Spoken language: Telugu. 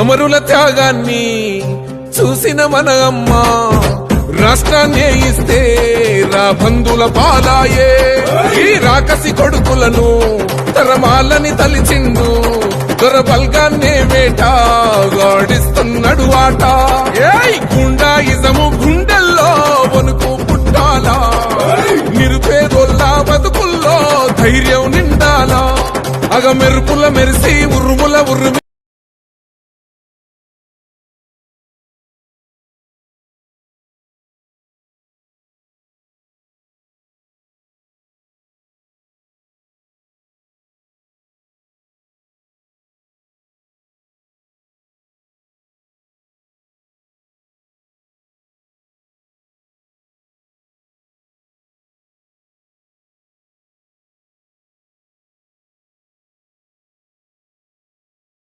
అమరుల త్యాగాన్ని చూసిన మన అమ్మ రాష్ట్రాన్నే ఇస్తే రా బంధుల పాలాయే ఈ రాకసి కొడుకులను తరమాలని తలిచిండు దొరబల్గాన్నే వేటాడిస్తున్నాడు ఆట గుండాయిజము గుండెల్లో వణుకు పుట్టాలా నిరుపేదోళ్ళ బతుకుల్లో ధైర్యం నిండాలా అగ మెరుపుల మెరిసి ఉరుముల ఉరుమి